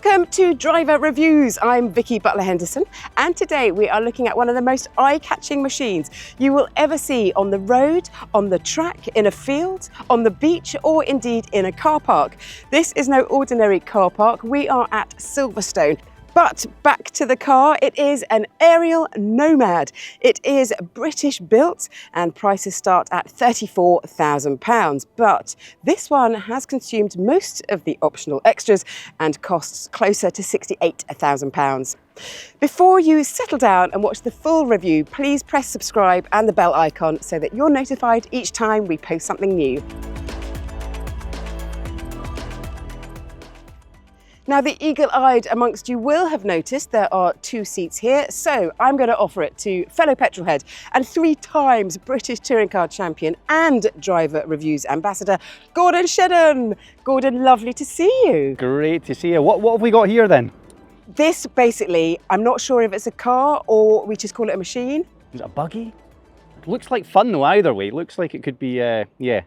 Welcome to Driver Reviews. I'm Vicky Butler-Henderson, and today we are looking at one of the most eye-catching machines you will ever see on the road, on the track, in a field, on the beach, or indeed in a car park. This is no ordinary car park. We are at Silverstone. But back to the car, it is an Ariel Nomad. It is British built and prices start at £34,000. But this one has consumed most of the optional extras and costs closer to £68,000. Before you settle down and watch the full review, please press subscribe and the bell icon so that you're notified each time we post something new. Now, the eagle-eyed amongst you will have noticed there are two seats here, so I'm going to offer it to fellow petrolhead and 3 times British Touring Car Champion and Driver Reviews Ambassador, Gordon Shedden. Gordon, lovely to see you. Great to see you. What have we got here then? This basically, I'm not sure if it's a car or we just call it a machine. Is it a buggy? It looks like fun though, either way. It looks like it could be,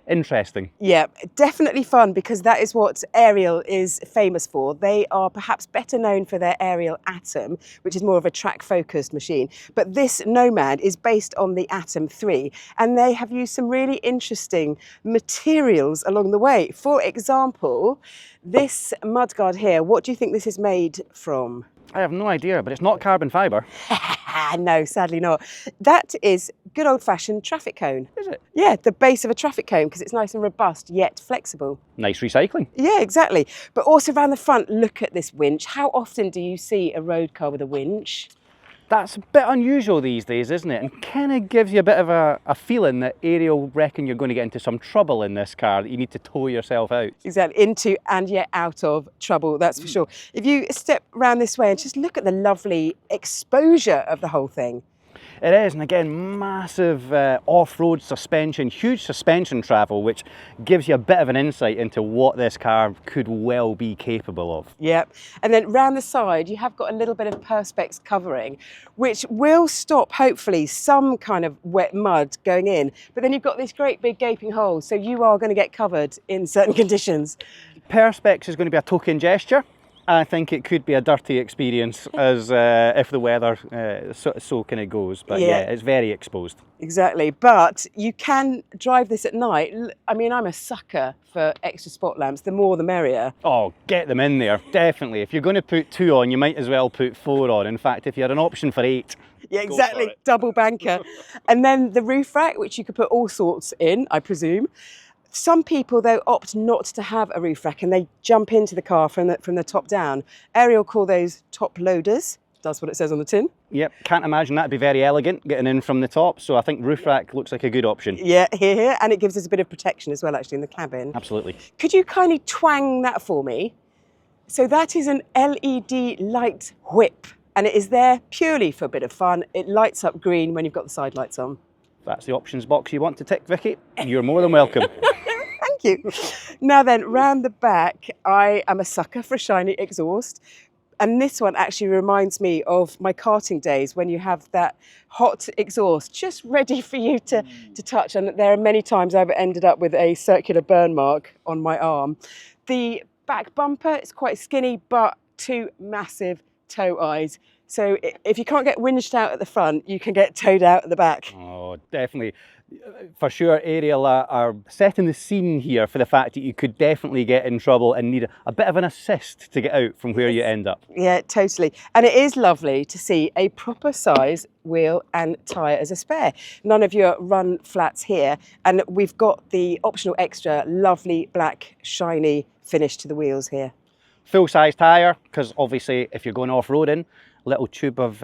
interesting. Yeah, definitely fun, because that is what Ariel is famous for. They are perhaps better known for their Ariel Atom, which is more of a track-focused machine. But this Nomad is based on the Atom 3, and they have used some really interesting materials along the way. For example, this mudguard here, what do you think this is made from? I have no idea, but it's not carbon fibre. No, sadly not. That is good old-fashioned traffic cone. Is it? Yeah, the base of a traffic cone, because it's nice and robust yet flexible. Nice recycling. Yeah, exactly. But also around the front, look at this winch. How often do you see a road car with a winch? That's a bit unusual these days, isn't it? And kind of gives you a bit of a feeling that Ariel reckon you're going to get into some trouble in this car, that you need to tow yourself out. Exactly, into and yet out of trouble, that's for sure. If you step around this way and just look at the lovely exposure of the whole thing. It is, and again, massive off-road suspension, huge suspension travel, which gives you a bit of an insight into what this car could well be capable of. Yep, and then round the side, you have got a little bit of Perspex covering, which will stop, hopefully, some kind of wet mud going in. But then you've got this great big gaping hole, so you are going to get covered in certain conditions. Perspex is going to be a token gesture. I think it could be a dirty experience as if the weather so kind of goes, but yeah, it's very exposed. Exactly, but you can drive this at night. I mean, I'm a sucker for extra spot lamps, the more the merrier. Oh, get them in there, definitely. If you're going to put 2 on, you might as well put 4 on. In fact, if you had an option for 8, yeah, exactly, double banker. And then the roof rack, which you could put all sorts in, I presume. Some people, though, opt not to have a roof rack and they jump into the car from the top down. Ariel call those top loaders. That's what it says on the tin. Yep, can't imagine that'd be very elegant, getting in from the top. So I think roof rack looks like a good option. Yeah, here. And it gives us a bit of protection as well, actually, in the cabin. Absolutely. Could you kindly twang that for me? So that is an LED light whip, and it is there purely for a bit of fun. It lights up green when you've got the side lights on. If that's the options box you want to tick, Vicky, you're more than welcome. Thank you. Now then, round the back, I am a sucker for a shiny exhaust. And this one actually reminds me of my karting days, when you have that hot exhaust just ready for you to touch. And there are many times I've ended up with a circular burn mark on my arm. The back bumper is quite skinny, but 2 massive tow eyes. So if you can't get winched out at the front, you can get towed out at the back. Oh, definitely. For sure, Ariel are setting the scene here for the fact that you could definitely get in trouble and need a bit of an assist to get out from where you end up. Yeah, totally. And it is lovely to see a proper size wheel and tyre as a spare. None of your run flats here. And we've got the optional extra lovely black shiny finish to the wheels here. Full size tyre, because obviously if you're going off-roading, a little tube of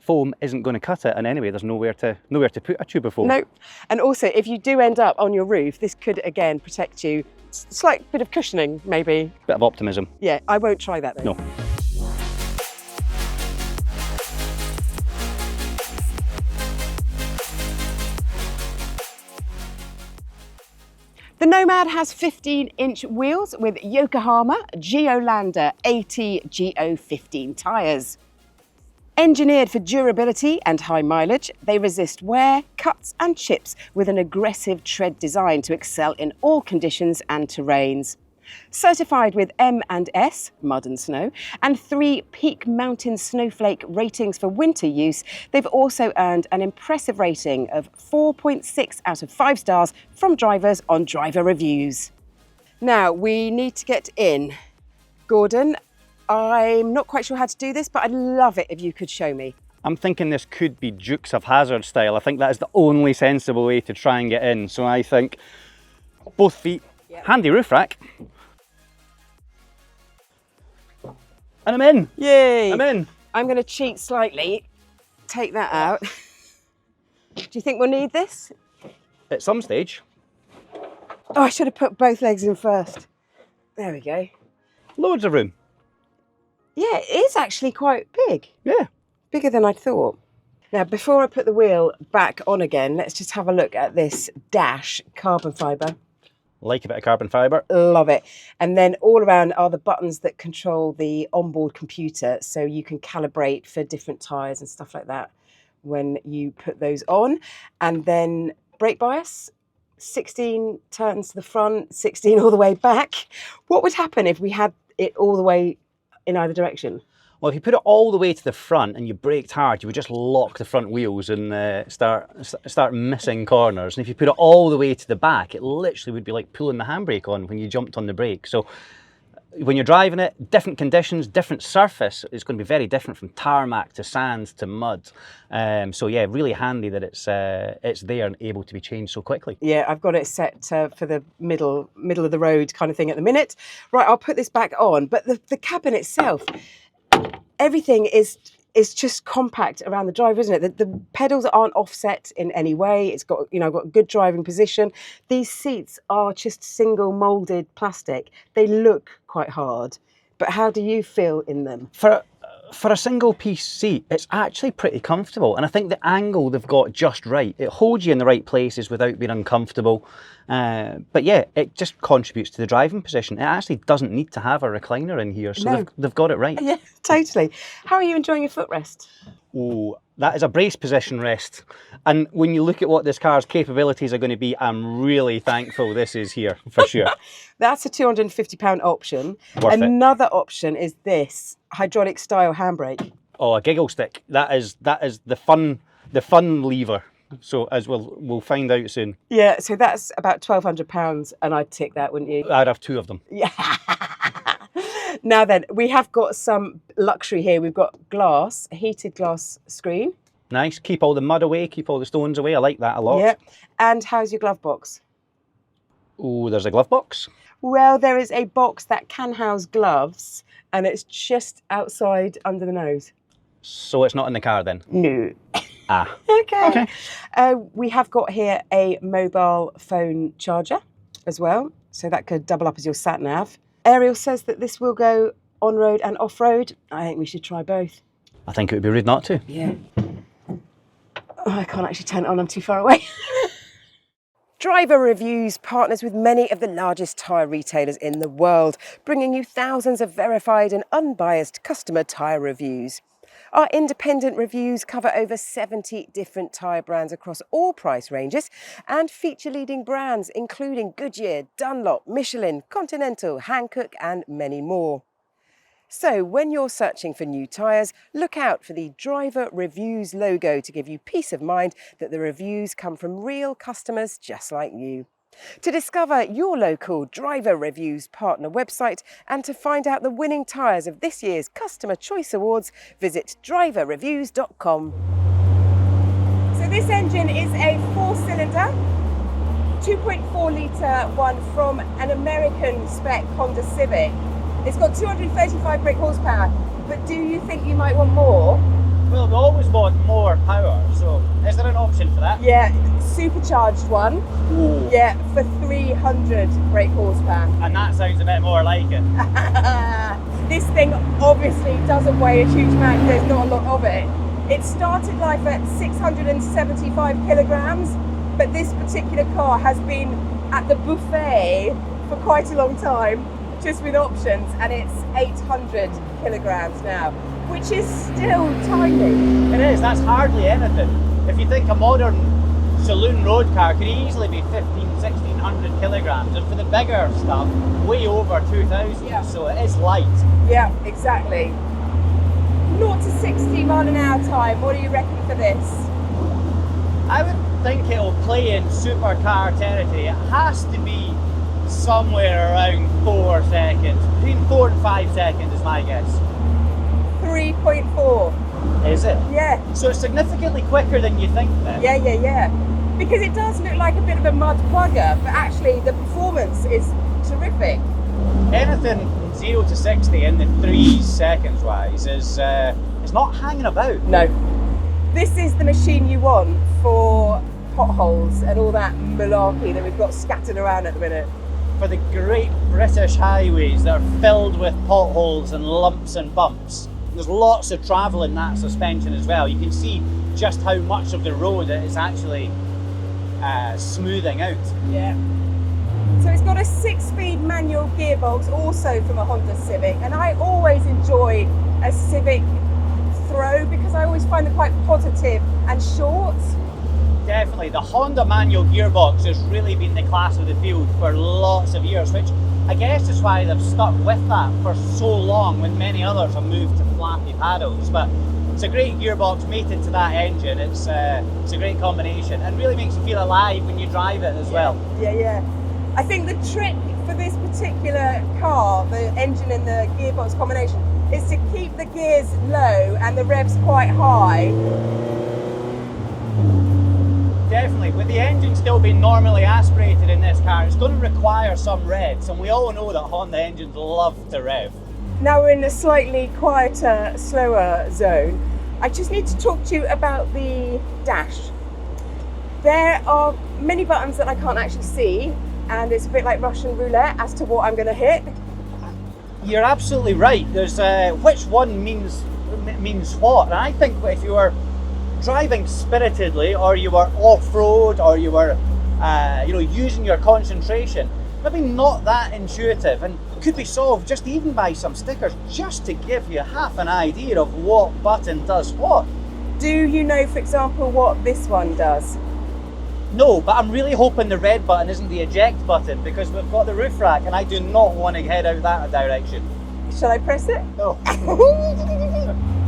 foam isn't going to cut it, and anyway there's nowhere to put a tube of foam. No, and also if you do end up on your roof, this could again protect you. Slight bit of cushioning maybe. Bit of optimism. Yeah, I won't try that though. No. The Nomad has 15-inch wheels with Yokohama Geolandar AT Geo 15 tyres. Engineered for durability and high mileage, they resist wear, cuts and chips with an aggressive tread design to excel in all conditions and terrains. Certified with M&S, mud and snow, and 3 Peak Mountain Snowflake ratings for winter use, they've also earned an impressive rating of 4.6 out of 5 stars from drivers on Driver Reviews. Now, we need to get in. Gordon, I'm not quite sure how to do this, but I'd love it if you could show me. I'm thinking this could be Dukes of Hazzard style. I think that is the only sensible way to try and get in. So I think both feet, handy roof rack. And I'm in. Yay! I'm in. I'm going to cheat slightly. Take that out. Do you think we'll need this? At some stage. Oh, I should have put both legs in first. There we go. Loads of room. Yeah, it is actually quite big. Yeah. Bigger than I thought. Now, before I put the wheel back on again, let's just have a look at this dash carbon fibre. Like a bit of carbon fibre. Love it. And then all around are the buttons that control the onboard computer, so you can calibrate for different tyres and stuff like that when you put those on. And then brake bias, 16 turns to the front, 16 all the way back. What would happen if we had it all the way in either direction? Well, if you put it all the way to the front and you braked hard, you would just lock the front wheels and start missing corners. And if you put it all the way to the back, it literally would be like pulling the handbrake on when you jumped on the brake. So when you're driving it, different conditions, different surface, it's going to be very different from tarmac to sand to mud. So yeah, really handy that it's there and able to be changed so quickly. Yeah, I've got it set for the middle of the road kind of thing at the minute. Right, I'll put this back on. But the cabin itself, everything is just compact around the driver, isn't it? The pedals aren't offset in any way. It's got, got a good driving position. These seats are just single molded plastic. They look quite hard, but how do you feel in them? For a single piece seat, it's actually pretty comfortable, and I think the angle they've got just right. It holds you in the right places without being uncomfortable. But yeah, it just contributes to the driving position. It actually doesn't need to have a recliner in here, so No. they've got it right. Yeah, totally. How are you enjoying your footrest? Oh, that is a brace position rest. And when you look at what this car's capabilities are going to be, I'm really thankful this is here, for sure. That's a £250 option. Worth it. Another option is this hydraulic style handbrake. Oh, a giggle stick. That is the fun lever. So as we'll find out soon. Yeah, so that's about £1,200, and I'd tick that, wouldn't you? I'd have 2 of them. Yeah. Now then, we have got some luxury here. We've got glass, a heated glass screen. Nice. Keep all the mud away, keep all the stones away. I like that a lot. Yeah. And how's your glove box? Oh, there's a glove box. Well, there is a box that can house gloves, and it's just outside under the nose. So it's not in the car then? No. Ah. Okay. We have got here a mobile phone charger as well, so that could double up as your sat nav. Ariel says that this will go on-road and off-road. I think we should try both. I think it would be rude not to. Yeah. Oh, I can't actually turn it on, I'm too far away. Driver Reviews partners with many of the largest tyre retailers in the world, bringing you thousands of verified and unbiased customer tyre reviews. Our independent reviews cover over 70 different tyre brands across all price ranges and feature leading brands including Goodyear, Dunlop, Michelin, Continental, Hankook and many more. So when you're searching for new tyres, look out for the Driver Reviews logo to give you peace of mind that the reviews come from real customers just like you. To discover your local Driver Reviews partner website and to find out the winning tyres of this year's Customer Choice Awards, visit driverreviews.com. So this engine is a 4-cylinder, 2.4 litre one from an American spec Honda Civic. It's got 235 brake horsepower, but do you think you might want more? Well, we always want more power, so is there an option for that? Yeah, supercharged one. Ooh. Yeah, for 300 brake horsepower. And that sounds a bit more like it. This thing obviously doesn't weigh a huge amount, there's not a lot of it. It started life at 675 kilograms, but this particular car has been at the buffet for quite a long time, just with options, and it's 800 kilograms now, which is still tiny. It is, that's hardly anything. If you think a modern saloon road car could easily be 1,500, 1,500 kilograms, and for the bigger stuff, way over 2,000. Yeah. So it is light. Yeah, exactly. 0 to 60 mile an hour time, what do you reckon for this? I would think it'll play in supercar territory. It has to be somewhere around 4 seconds. Between 4 and 5 seconds is my guess. 3.4. Is it? Yeah, So it's significantly quicker than you think then? yeah. Because it does look like a bit of a mud plugger, but actually the performance is terrific. Anything 0 to 60 in the 3 seconds wise is not hanging about. No. This is the machine you want for potholes and all that malarkey that we've got scattered around at the minute. For the great British highways that are filled with potholes and lumps and bumps. There's lots of travel in that suspension as well. You can see just how much of the road it is actually smoothing out. Yeah. So it's got a 6-speed manual gearbox, also from a Honda Civic, and I always enjoy a Civic throw because I always find them quite positive and short. Definitely, the Honda manual gearbox has really been the class of the field for lots of years, which I guess is why they've stuck with that for so long when many others have moved to flappy paddles. But it's a great gearbox mated to that engine. It's a great combination and really makes you feel alive when you drive it as well. Yeah. I think the trick for this particular car, the engine and the gearbox combination, is to keep the gears low and the revs quite high. Definitely, with the engine still being normally aspirated in this car, it's going to require some revs, and we all know that Honda engines love to rev. Now we're in a slightly quieter, slower zone. I just need to talk to you about the dash. There are many buttons that I can't actually see, and it's a bit like Russian roulette as to what I'm going to hit. You're absolutely right. There's which one means what, and I think if you were driving spiritedly, or you were off-road, or you were using your concentration, maybe not that intuitive, and could be solved just even by some stickers, just to give you half an idea of what button does what. Do you know, for example, what this one does? No, but I'm really hoping the red button isn't the eject button, because we've got the roof rack and I do not want to head out that direction. Shall I press it? No.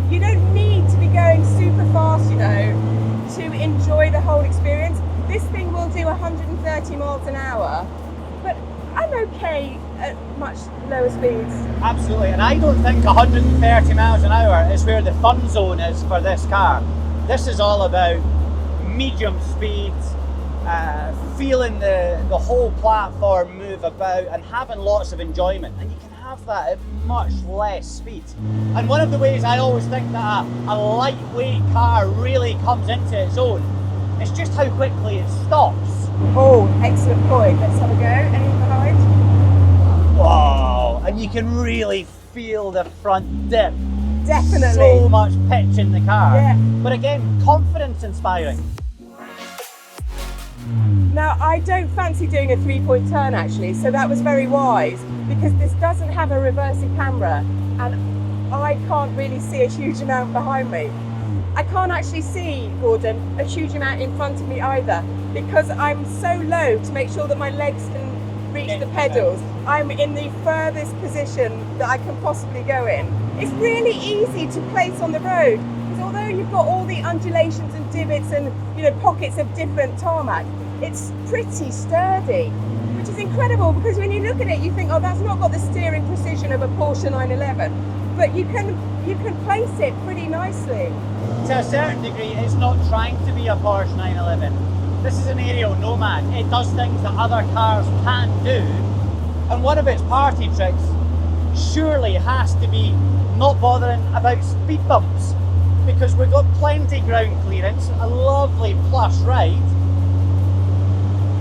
You don't need to be going super fast, to enjoy the whole experience. This thing will do 130 miles an hour, but I'm okay at much lower speeds. Absolutely, and I don't think 130 miles an hour is where the fun zone is for this car. This is all about medium speeds, feeling the whole platform move about and having lots of enjoyment, and you can have that at much less speed. And one of the ways I always think that a lightweight car really comes into its own is just how quickly it stops. Oh, excellent point. Let's have a go. Anything behind? Wow, and you can really feel the front dip. Definitely. So much pitch in the car. Yeah. But again, confidence inspiring. Now, I don't fancy doing a 3-point turn actually, so that was very wise, because this doesn't have a reversing camera and I can't really see a huge amount behind me. I can't actually see, Gordon, a huge amount in front of me either, because I'm so low to make sure that my legs can reach the pedals. I'm in the furthest position that I can possibly go in. It's really easy to place on the road, because although you've got all the undulations and divots and pockets of different tarmac, it's pretty sturdy, which is incredible, because when you look at it you think, oh, that's not got the steering precision of a Porsche 911, but you can place it pretty nicely. To a certain degree, it's not trying to be a Porsche 911. This is an aerial nomad. It does things that other cars can't do, and one of its party tricks surely has to be not bothering about speed bumps, because we've got plenty ground clearance, a lovely plush ride,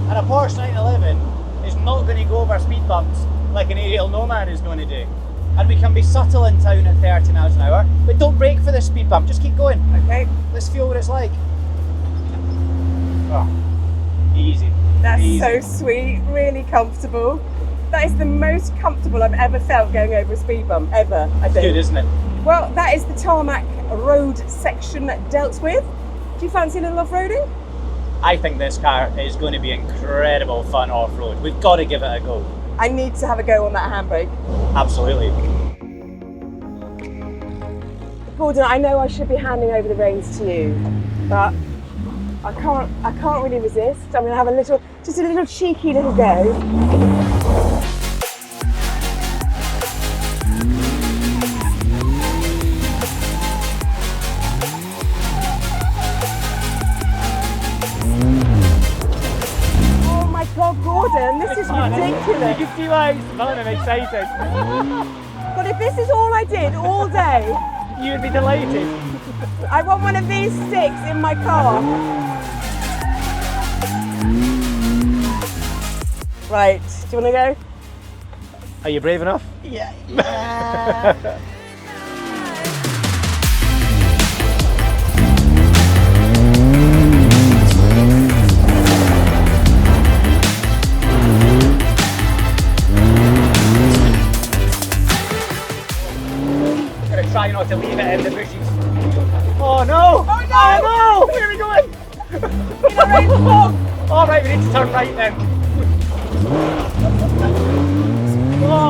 and a Porsche 911 is not going to go over speed bumps like an aerial nomad is going to do. And we can be subtle in town at 30 miles an hour, but don't brake for the speed bump, just keep going. Okay. Let's feel what it's like. Oh, easy. That's easy. so sweet, really comfortable. That is the most comfortable I've ever felt going over a speed bump, ever, I think. Good, isn't it? Well, that is the tarmac road section dealt with. Do you fancy a little off-roading? I think this car is going to be incredible fun off-road. We've got to give it a go. I need to have a go on that handbrake. Absolutely. Gordon, I know I should be handing over the reins to you, but I can't really resist. I'm going to have just a little cheeky little go. Oh my God, Gordon, this is ridiculous. You can see why it's fun and exciting. But if this is all I did all day, You'd be delighted. I want one of these sticks in my car. Right, do you want to go? Are you brave enough? Yeah. Try not to leave it in the bushes. Oh no! Oh no! Oh no! Where are we going? In our own fog. All right, we need to turn right then. Oh!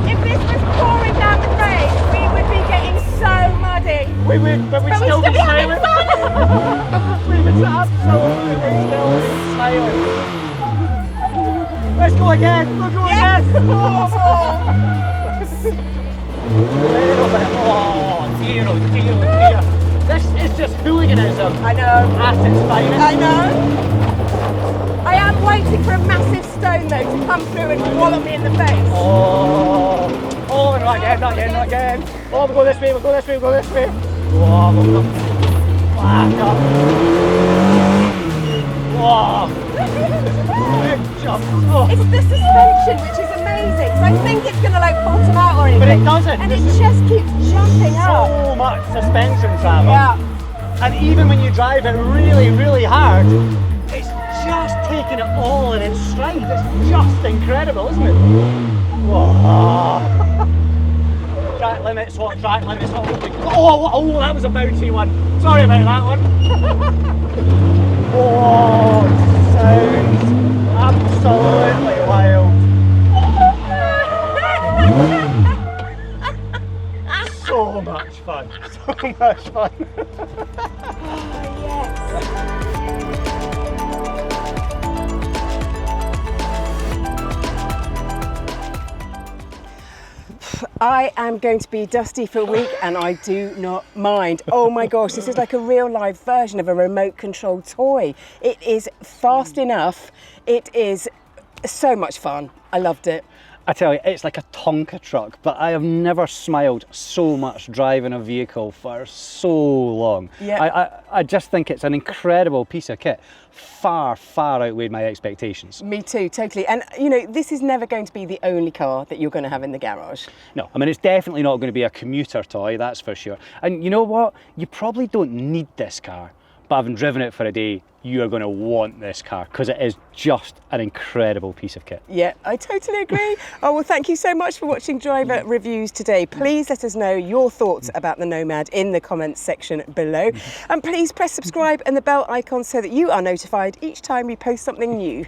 If this was pouring down the drain, we would be getting so muddy. We would, but we'd But we'd still be still be having smiling. We would absolutely still be smiling. Let's go again. We'll go Yes. again. Oh, little bit. Oh, dear, oh dear, oh dear. This is just hooliganism I know. at its finest. I know. I am waiting for a massive stone though to come through and wallop me in the face. Oh, oh, not again, not again, not again. Oh, we'll go this way, we'll go this way, we'll go this way. Oh, we'll come back up. Whoa. Big jump. Oh. It's the suspension which is amazing. So I think it's going to like bottom out or anything. But it doesn't. And it just keeps jumping up. So much suspension travel. Yeah. And even when you drive it really, really hard, it's just taking it all in its stride. It's just incredible, isn't it? Whoa. Track limits, what track limits, what oh, that was a bouncy one. Sorry about that one. Oh, sounds absolutely wild. So much fun. So much fun. I am going to be dusty for a week and I do not mind. Oh my gosh, this is like a real life version of a remote controlled toy. It is fast enough. It is so much fun. I loved it. I tell you, it's like a Tonka truck, but I have never smiled so much driving a vehicle for so long. Yeah. I just think it's an incredible piece of kit. Far, far outweighed my expectations. Me too, totally. And you know, this is never going to be the only car that you're going to have in the garage. No, I mean, it's definitely not going to be a commuter toy, that's for sure. And you know what? You probably don't need this car, but having driven it for a day, you are going to want this car because it is just an incredible piece of kit. Yeah, I totally agree. Oh, well, thank you so much for watching Driver Reviews today. Please let us know your thoughts about the Nomad in the comments section below. And please press subscribe and the bell icon so that you are notified each time we post something new.